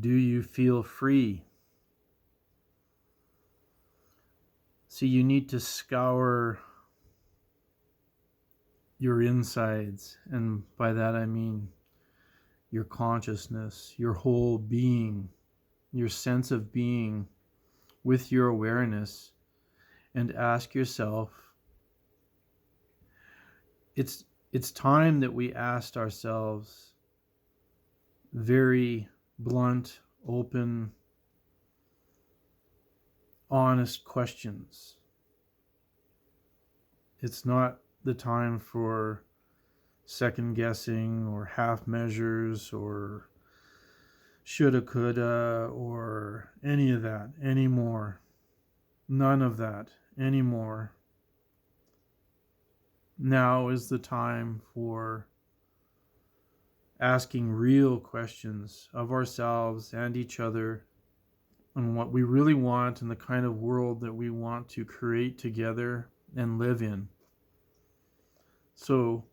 Do you feel free? See, you need to scour your insides, and by that I mean your consciousness, your whole being, your sense of being with your awareness, and ask yourself, it's time that we asked ourselves very blunt, open, honest questions. It's not the time for second guessing or half measures or shoulda, coulda, or any of that anymore. None of that anymore. Now is the time for asking real questions of ourselves and each other on what we really want and the kind of world that we want to create together and live in. So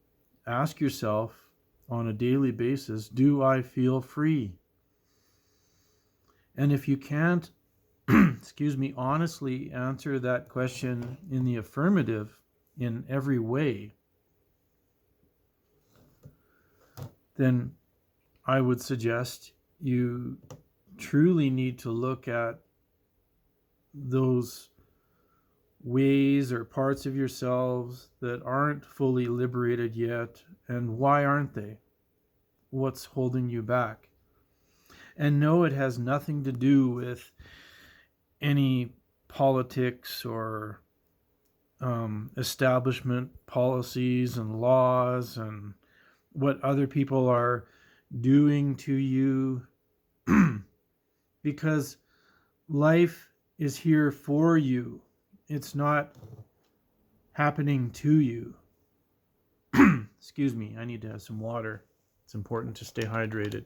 ask yourself on a daily basis, do I feel free? And if you can't, honestly answer that question in the affirmative in every way, then I would suggest you truly need to look at those ways or parts of yourselves that aren't fully liberated yet, and why aren't they? What's holding you back? And no, it has nothing to do with any politics or establishment policies and laws and what other people are doing to you, because life is here for you. It's not happening to you. Excuse me, I need to have some water. It's important to stay hydrated.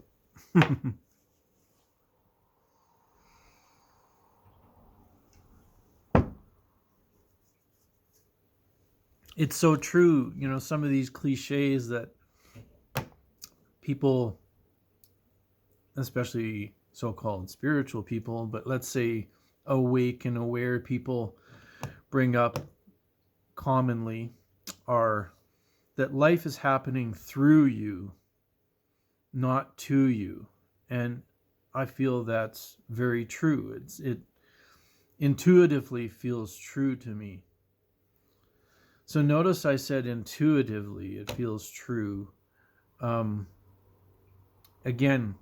It's so true, some of these cliches that people, especially so-called spiritual people, but let's say awake and aware people, bring up commonly are that life is happening through you, not to you. And I feel that's very true. It intuitively feels true to me. So notice I said intuitively, it feels true. Again,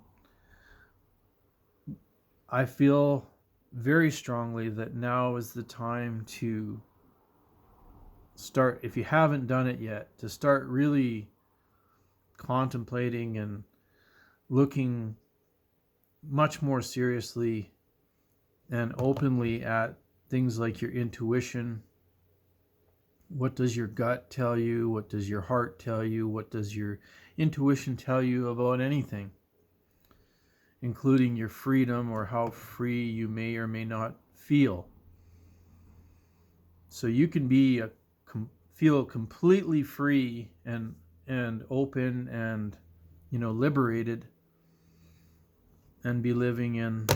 I feel very strongly that now is the time to start, if you haven't done it yet, to start really contemplating and looking much more seriously and openly at things like your intuition. What does your gut tell you? What does your heart tell you? What does your intuition tell you about anything, including your freedom or how free you may or may not feel? So you can feel completely free and open and liberated, and be living in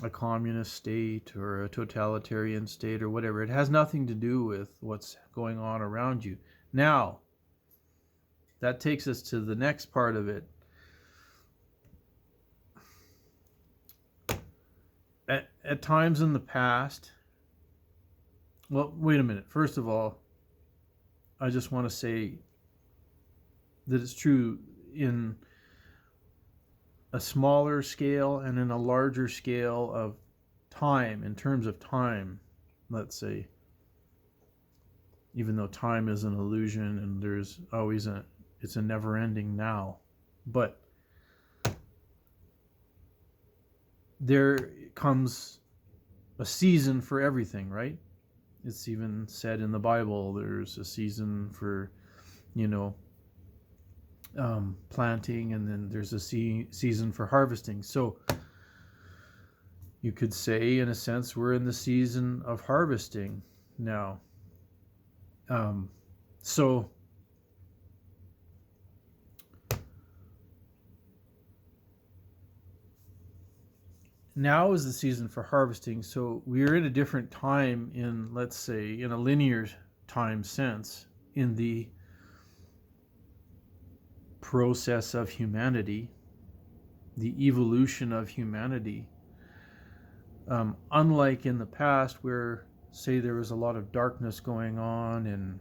a communist state or a totalitarian state or whatever. It has nothing to do with what's going on around you. Now, that takes us to the next part of it. At times in the past, well, wait a minute. First of all, I just want to say that it's true in a smaller scale and in a larger scale of time, in terms of time, let's say, even though time is an illusion and there's always it's a never-ending now. But there comes a season for everything, right? It's even said in the Bible, there's a season for, planting, and then there's a season for harvesting. So you could say, in a sense, we're in the season of harvesting now. So now is the season for harvesting. So we are in a different time in, let's say, in a linear time sense, in the process of humanity, the evolution of humanity. Unlike in the past where, say, there was a lot of darkness going on and,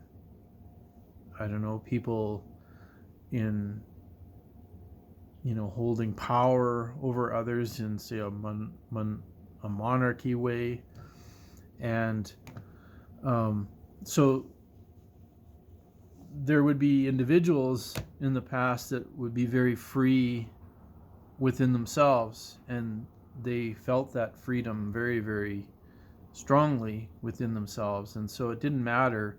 I don't know, people in, holding power over others in, say, a monarchy way. And so there would be individuals in the past that would be very free within themselves, and they felt that freedom very, very strongly within themselves. And so it didn't matter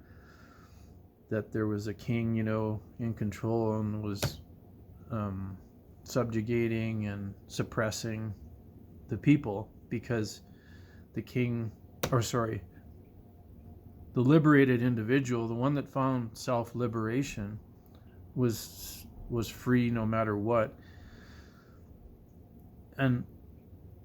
that there was a king, in control and was subjugating and suppressing the people, because the liberated individual, the one that found self-liberation, was free no matter what. And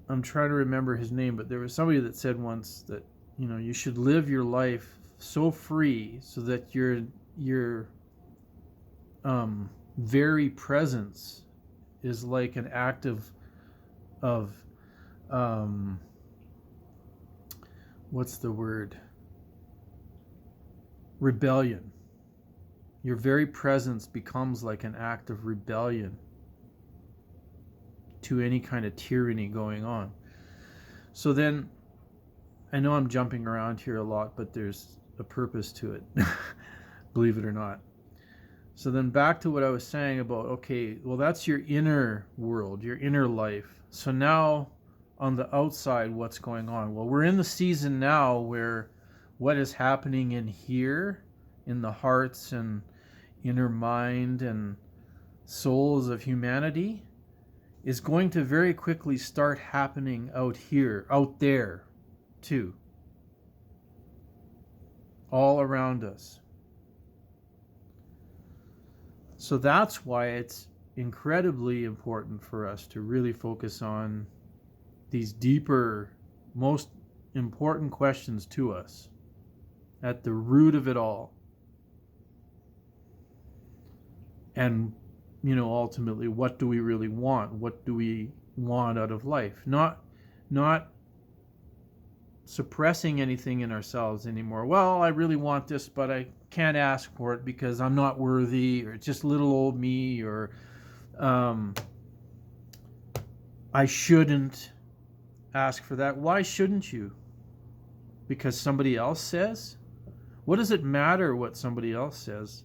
I'm trying to remember his name, but there was somebody that said once that, you should live your life so free so that your very presence is like an act of what's the word? Rebellion. Your very presence becomes like an act of rebellion to any kind of tyranny going on. So then, I know I'm jumping around here a lot, but there's a purpose to it, believe it or not. So then back to what I was saying about, okay, well, that's your inner world, your inner life. So now on the outside, what's going on? Well, we're in the season now where what is happening in here, in the hearts and inner mind and souls of humanity, is going to very quickly start happening out there too, all around us. So that's why it's incredibly important for us to really focus on these deeper, most important questions to us at the root of it all. And, ultimately, what do we really want? What do we want out of life? Not suppressing anything in ourselves anymore. Well, I really want this, but I can't ask for it because I'm not worthy, or it's just little old me, or I shouldn't ask for that. Why shouldn't you? Because somebody else says? What does it matter what somebody else says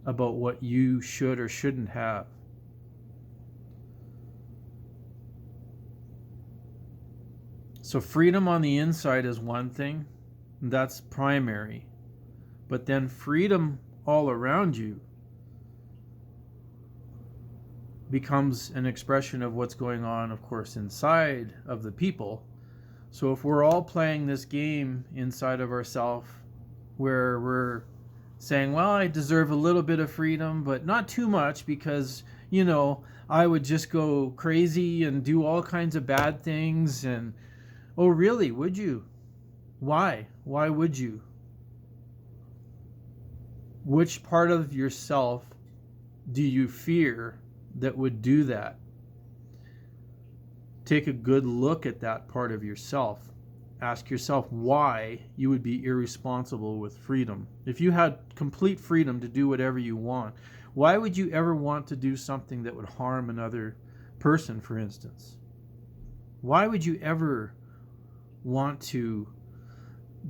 about what you should or shouldn't have? So freedom on the inside is one thing, that's primary. But then freedom all around you becomes an expression of what's going on, of course, inside of the people. So if we're all playing this game inside of ourselves where we're saying, well, I deserve a little bit of freedom, but not too much because, I would just go crazy and do all kinds of bad things. And, oh, really? Would you? Why? Why would you? Which part of yourself do you fear that would do that? Take a good look at that part of yourself. Ask yourself why you would be irresponsible with freedom. If you had complete freedom to do whatever you want, why would you ever want to do something that would harm another person, for instance? Why would you ever want to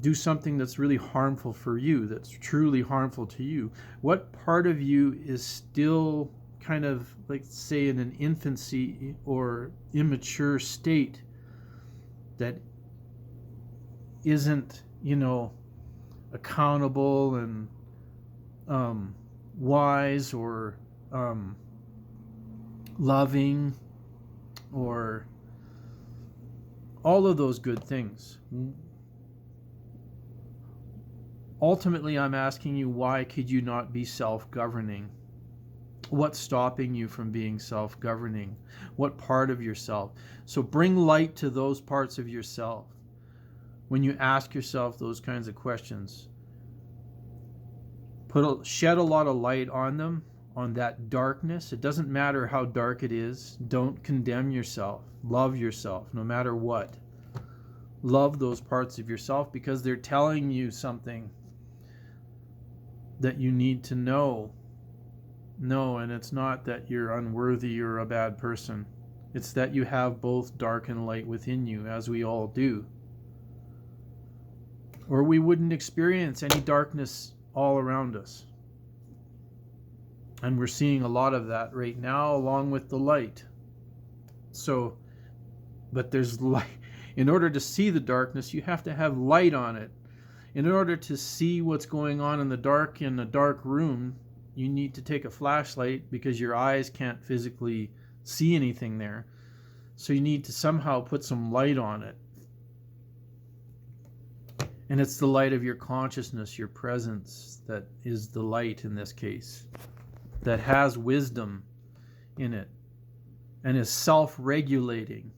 do something that's really harmful for you, that's truly harmful to you? What part of you is still kind of, like, say, in an infancy or immature state that isn't, accountable and wise or loving or all of those good things? Ultimately, I'm asking you, why could you not be self-governing? What's stopping you from being self-governing? What part of yourself? So bring light to those parts of yourself. When you ask yourself those kinds of questions, shed a lot of light on them, on that darkness. It doesn't matter how dark it is. Don't condemn yourself. Love yourself no matter what. Love those parts of yourself because they're telling you something that you need to know. No, and it's not that you're unworthy or a bad person. It's that you have both dark and light within you, as we all do. Or we wouldn't experience any darkness all around us. And we're seeing a lot of that right now, along with the light. So, but there's light. In order to see the darkness, you have to have light on it. In order to see what's going on in a dark room, you need to take a flashlight because your eyes can't physically see anything there. So you need to somehow put some light on it. And it's the light of your consciousness, your presence, that is the light in this case, that has wisdom in it and is self-regulating.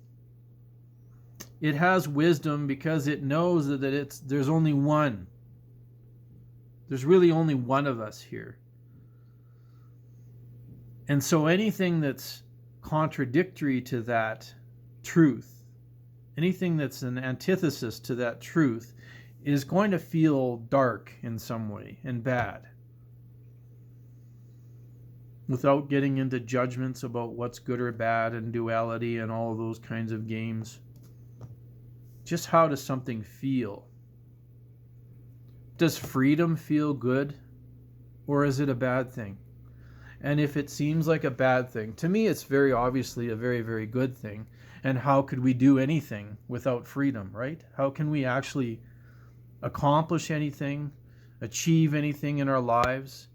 It has wisdom because it knows that there's only one. There's really only one of us here. And so anything that's contradictory to that truth, anything that's an antithesis to that truth, is going to feel dark in some way and bad. Without getting into judgments about what's good or bad and duality and all of those kinds of games. Just how does something feel? Does freedom feel good? Or is it a bad thing? And if it seems like a bad thing, to me it's very obviously a very, very good thing. And how could we do anything without freedom, right? How can we actually accomplish anything, achieve anything in our lives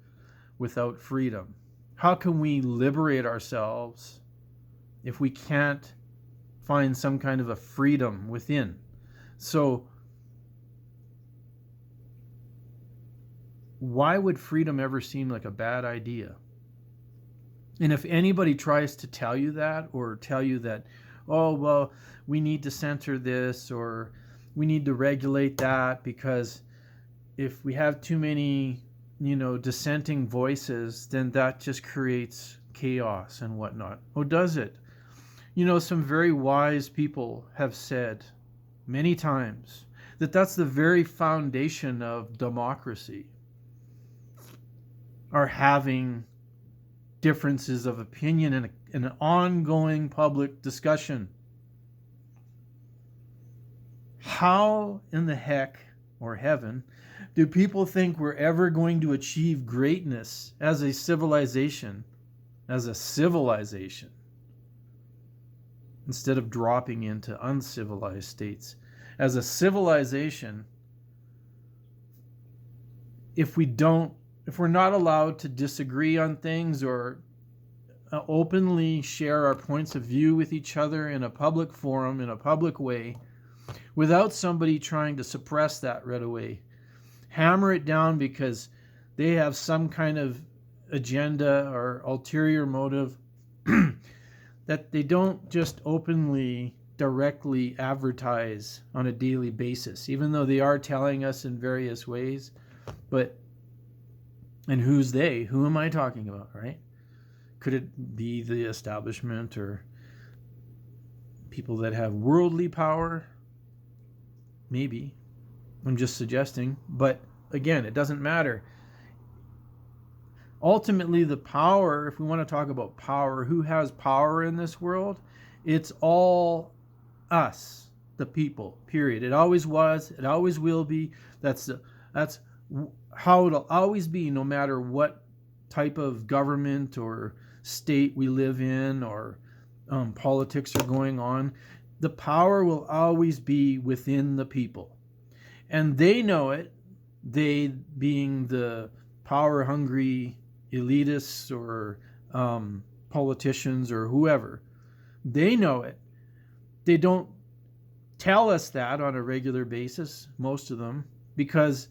without freedom? How can we liberate ourselves if we can't find some kind of a freedom within? So, why would freedom ever seem like a bad idea? And if anybody tries to tell you that, or tell you that, oh, well, we need to censor this, or we need to regulate that, because if we have too many, dissenting voices, then that just creates chaos and whatnot. Oh, does it? Some very wise people have said many times that that's the very foundation of democracy, are having differences of opinion in an ongoing public discussion. How in the heck, or heaven, do people think we're ever going to achieve greatness as a civilization, instead of dropping into uncivilized states? As a civilization, if we're not allowed to disagree on things or openly share our points of view with each other in a public forum, in a public way, without somebody trying to suppress that right away, hammer it down because they have some kind of agenda or ulterior motive, that they don't just openly, directly advertise on a daily basis, even though they are telling us in various ways. And who's they? Who am I talking about, right? Could it be the establishment or people that have worldly power? Maybe. I'm just suggesting. But again, it doesn't matter. Ultimately, the power, if we want to talk about power, who has power in this world? It's all us, the people, period. It always was. It always will be. That's how it'll always be, no matter what type of government or state we live in or politics are going on. The power will always be within the people. And they know it, they being the power-hungry elitists or politicians or whoever. They know it. They don't tell us that on a regular basis, most of them, because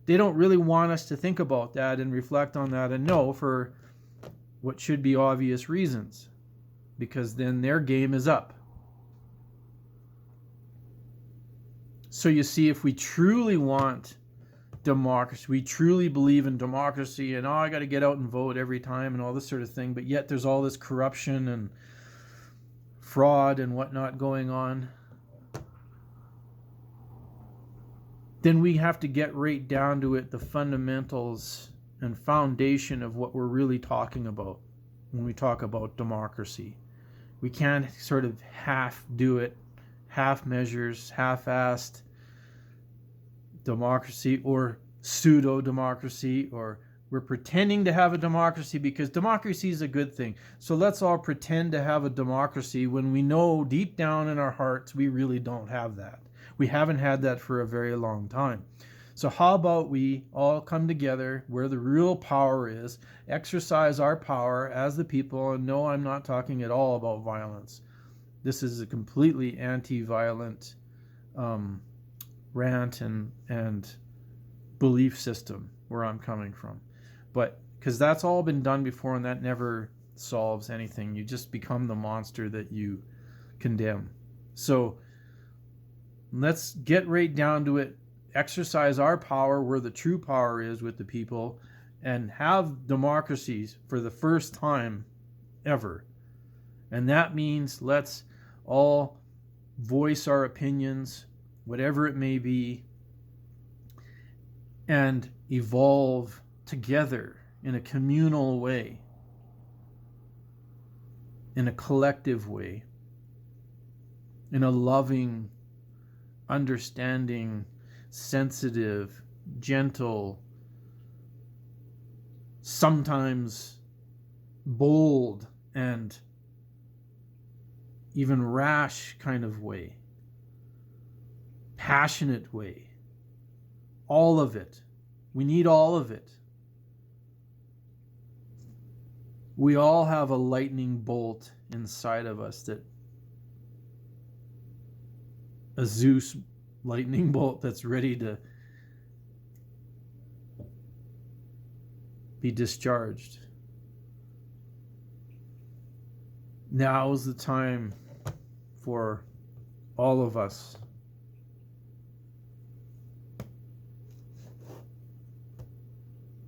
they don't really want us to think about that and reflect on that and know for what should be obvious reasons, because then their game is up. So you see, if we truly want democracy, we truly believe in democracy, and I got to get out and vote every time and all this sort of thing, but yet there's all this corruption and fraud and whatnot going on, then we have to get right down to it, the fundamentals and foundation of what we're really talking about when we talk about democracy. We can't sort of half do it, half measures, half-assed democracy or pseudo-democracy, or we're pretending to have a democracy because democracy is a good thing. So let's all pretend to have a democracy when we know deep down in our hearts we really don't have that. We haven't had that for a very long time. So how about we all come together where the real power is, exercise our power as the people, and no, I'm not talking at all about violence. This is a completely anti-violent rant and belief system where I'm coming from. But because that's all been done before, and that never solves anything. You just become the monster that you condemn. So let's get right down to it, exercise our power where the true power is with the people, and have democracies for the first time ever. And that means let's all voice our opinions, whatever it may be, and evolve together in a communal way, in a collective way, in a loving, understanding, sensitive, gentle, sometimes bold and even rash kind of way, passionate way. All of it. We need all of it. We all have a lightning bolt inside of us, that a Zeus lightning bolt that's ready to be discharged. Now is the time for all of us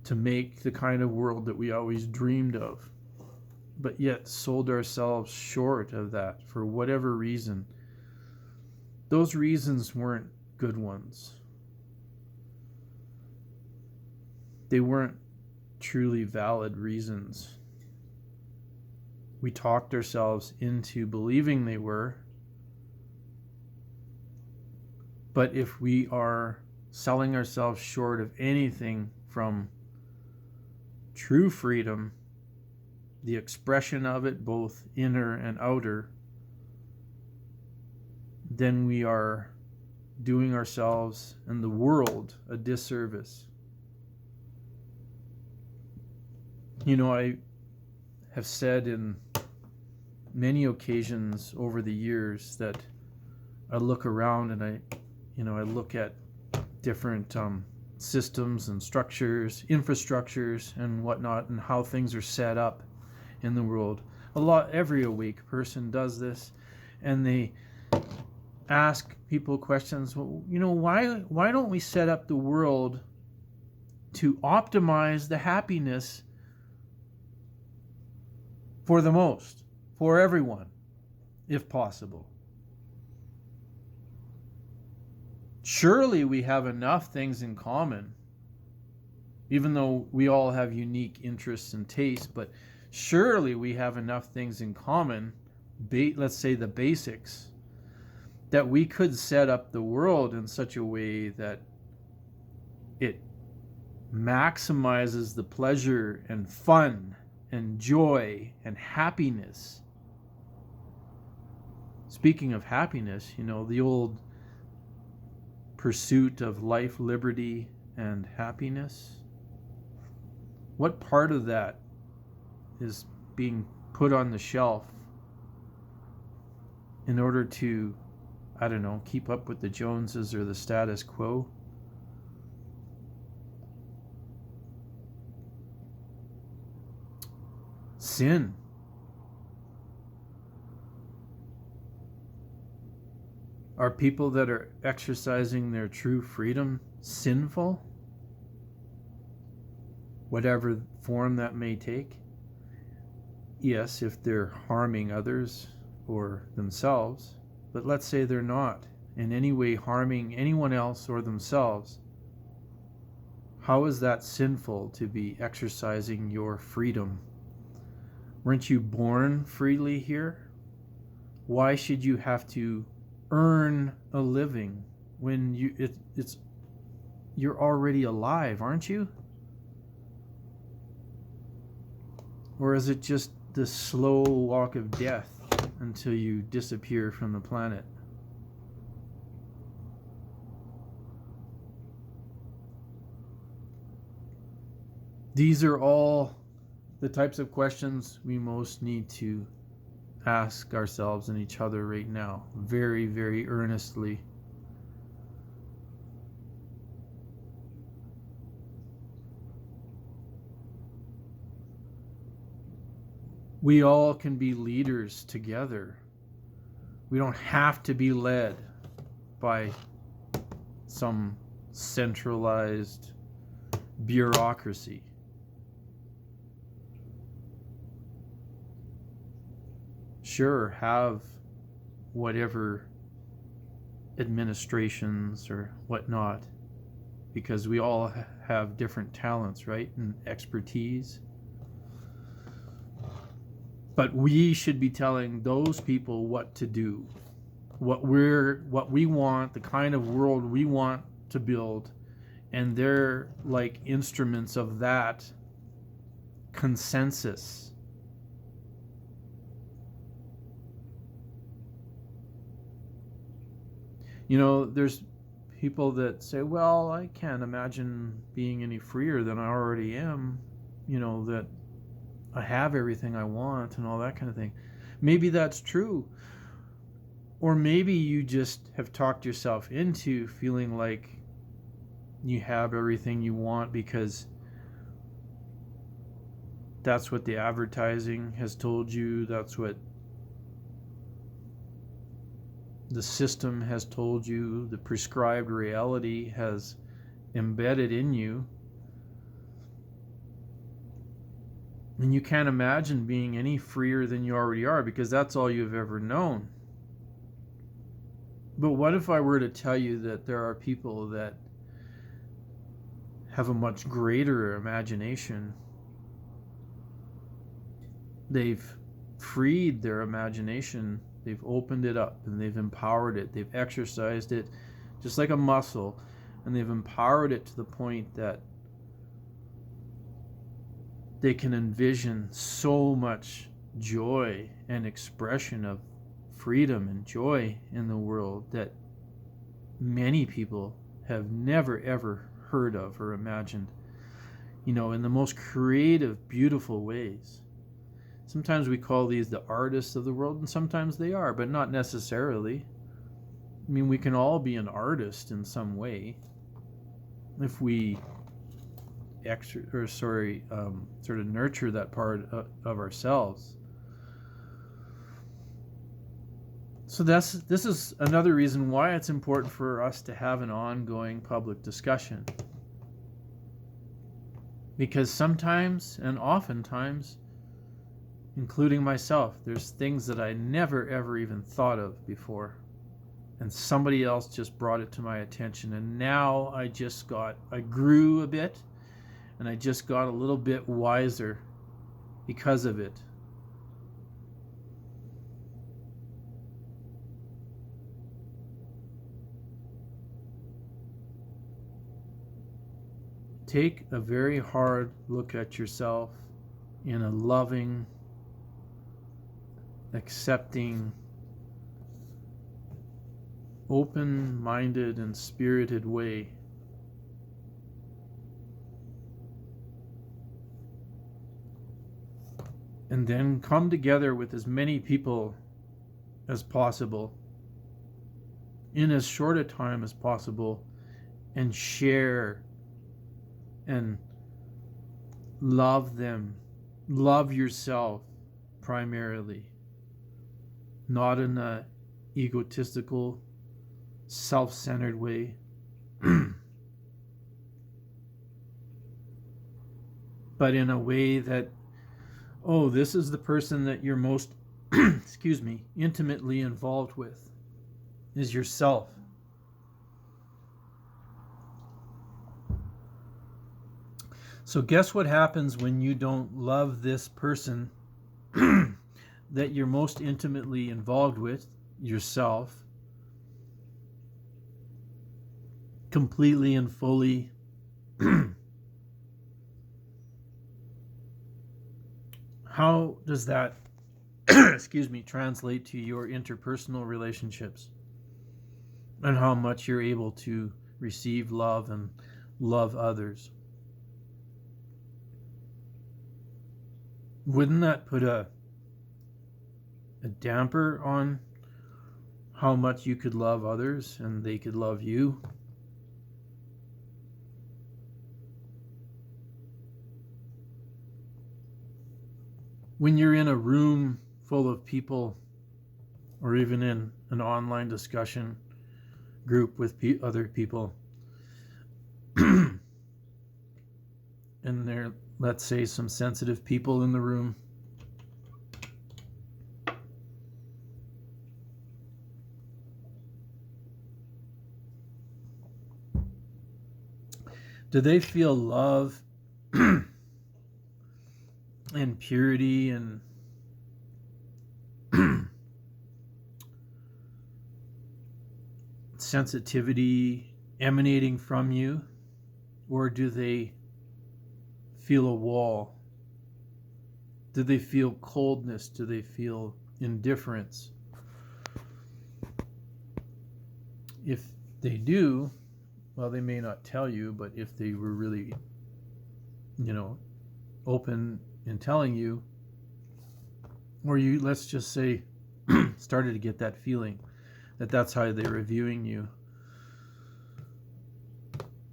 to make the kind of world that we always dreamed of, but yet sold ourselves short of that for whatever reason. Those reasons weren't good ones. They weren't truly valid reasons. We talked ourselves into believing they were. But if we are selling ourselves short of anything from true freedom, the expression of it, both inner and outer, then we are doing ourselves and the world a disservice. You know, I have said in many occasions over the years that I look around and I look at different systems and structures, infrastructures and whatnot, and how things are set up in the world. Every awake person does this, and they ask people questions. Well, why don't we set up the world to optimize the happiness for the most, for everyone, if possible? Surely we have enough things in common, even though we all have unique interests and tastes, but surely we have enough things in common, let's say the basics, that we could set up the world in such a way that it maximizes the pleasure and fun and joy and happiness. Speaking of happiness, the old pursuit of life, liberty, and happiness. What part of that is being put on the shelf in order to, keep up with the Joneses or the status quo? sin? Are people that are exercising their true freedom sinful? Whatever form that may take? Yes, if they're harming others or themselves, but let's say they're not in any way harming anyone else or themselves. How is that sinful to be exercising your freedom? Weren't you born freely here? Why should you have to earn a living when you're already alive, aren't you? Or is it just the slow walk of death until you disappear from the planet? These are all the types of questions we most need to ask ourselves and each other right now, very, very earnestly. We all can be leaders together. We don't have to be led by some centralized bureaucracy. Sure, have whatever administrations or whatnot, because we all have different talents, right, and expertise. But we should be telling those people what to do, what we want, the kind of world we want to build, and they're like instruments of that consensus. You know, there's people that say, well, I can't imagine being any freer than I already am, you know, that I have everything I want and all that kind of thing. Maybe that's true. Or maybe you just have talked yourself into feeling like you have everything you want because that's what the advertising has told you, that's what the system has told you, the prescribed reality has embedded in you. And you can't imagine being any freer than you already are because that's all you've ever known. But what if I were to tell you that there are people that have a much greater imagination? They've freed their imagination, they've opened it up, and they've empowered it, they've exercised it just like a muscle, and they've empowered it to the point that they can envision so much joy and expression of freedom and joy in the world that many people have never ever heard of or imagined, you know, in the most creative, beautiful ways. Sometimes we call these the artists of the world, and sometimes they are, but not necessarily. I mean, we can all be an artist in some way if we sort of nurture that part of ourselves. So this is another reason why it's important for us to have an ongoing public discussion. Because sometimes, and oftentimes, including myself, there's things that I never ever even thought of before. And somebody else just brought it to my attention. And now I grew a bit, and I just got a little bit wiser because of it. Take a very hard look at yourself in a loving, accepting, open-minded and spirited way. And then come together with as many people as possible in as short a time as possible and share and love them love yourself primarily, not in a egotistical, self-centered way, but in a way that, oh, this is the person that you're most, excuse me, intimately involved with, is yourself. So guess what happens when you don't love this person that you're most intimately involved with, yourself, completely and fully? How does that, excuse me, translate to your interpersonal relationships and how much you're able to receive love and love others? Wouldn't that put a damper on how much you could love others and they could love you? When you're in a room full of people, or even in an online discussion group with other people, and there, let's say, some sensitive people in the room, do they feel love and purity and sensitivity emanating from you? Or do they feel a wall? Do they feel coldness? Do they feel indifference? If they do, well, they may not tell you, but if they were really, open in telling you, or you, let's just say, started to get that feeling that that's how they're reviewing you,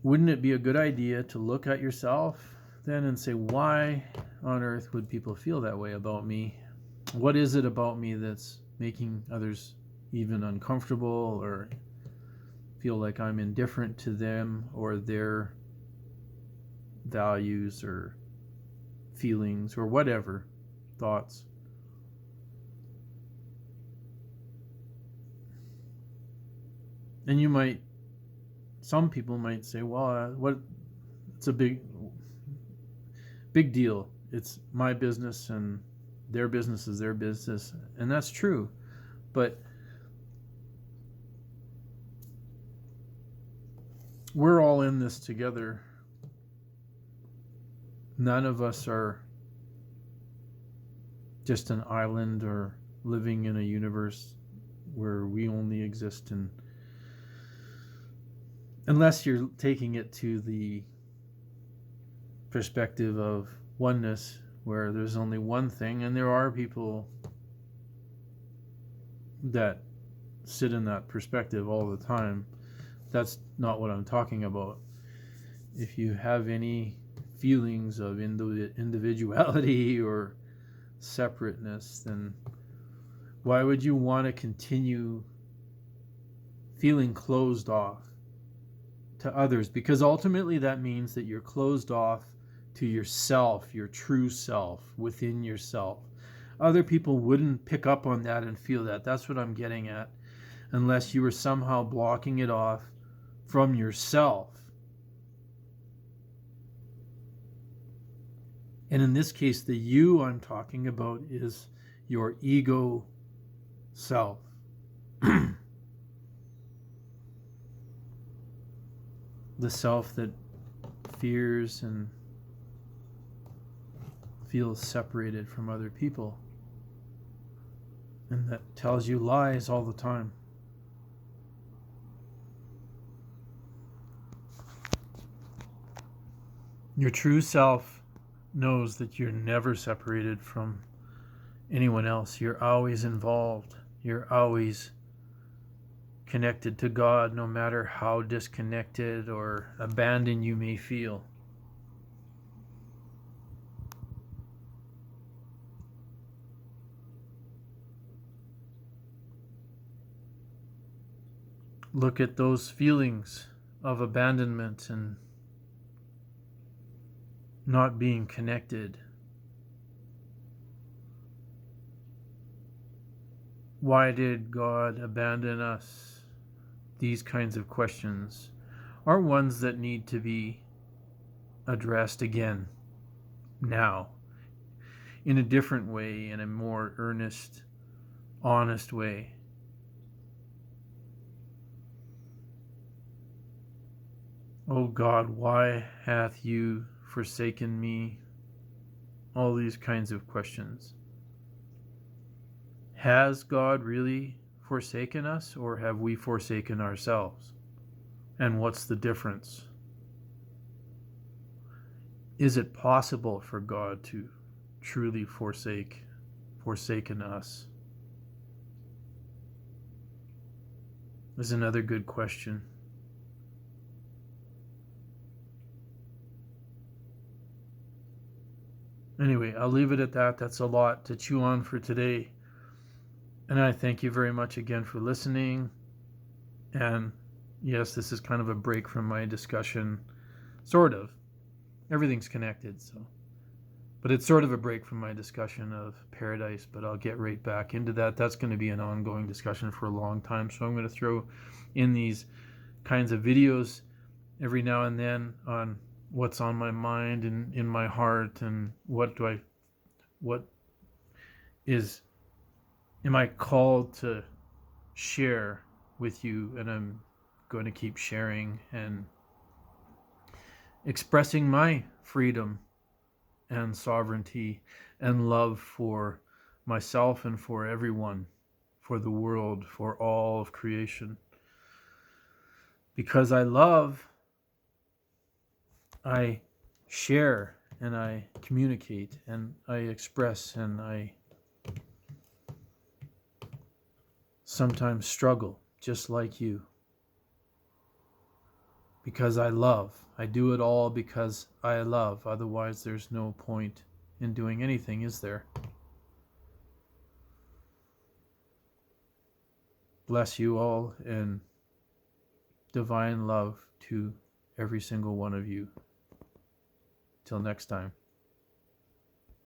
wouldn't it be a good idea to look at yourself then and say, why on earth would people feel that way about me? What is it about me that's making others even uncomfortable or feel like I'm indifferent to them or their values or feelings or whatever, thoughts? And some people might say, well, it's a big deal. It's my business and their business is their business. And that's true. But we're all in this together. None of us are just an island or living in a universe where we only exist in, unless you're taking it to the perspective of oneness, where there's only one thing, and there are people that sit in that perspective all the time. That's not what I'm talking about. If you have any feelings of individuality or separateness, then why would you want to continue feeling closed off to others? Because ultimately that means that you're closed off to yourself, your true self within yourself. Other people wouldn't pick up on that and feel that. That's what I'm getting at. Unless you were somehow blocking it off from yourself. And in this case, the you I'm talking about is your ego self. The self that fears and feels separated from other people, and that tells you lies all the time. Your true self knows that you're never separated from anyone else. You're always involved. You're always connected to God, no matter how disconnected or abandoned you may feel. look at those feelings of abandonment and not being connected. Why did God abandon us? These kinds of questions are ones that need to be addressed again, now, in a different way, in a more earnest, honest way. O God, why hath you forsaken me? All these kinds of questions. Has God really forsaken us, or have we forsaken ourselves? And what's the difference? Is it possible for God to truly forsaken us? Is another good question. Anyway, I'll leave it at that. That's a lot to chew on for today. And I thank you very much again for listening. And yes, this is kind of a break from my discussion. Sort of. Everything's connected, so. But it's sort of a break from my discussion of paradise, but I'll get right back into that. That's going to be an ongoing discussion for a long time. So I'm going to throw in these kinds of videos every now and then on what's on my mind and in my heart, and am I called to share with you, and I'm going to keep sharing and expressing my freedom and sovereignty and love for myself and for everyone, for the world, for all of creation. Because I love, I share and I communicate and I express and I sometimes struggle just like you. Because I love. I do it all because I love. Otherwise, there's no point in doing anything, is there? Bless you all, and divine love to every single one of you. Till next time.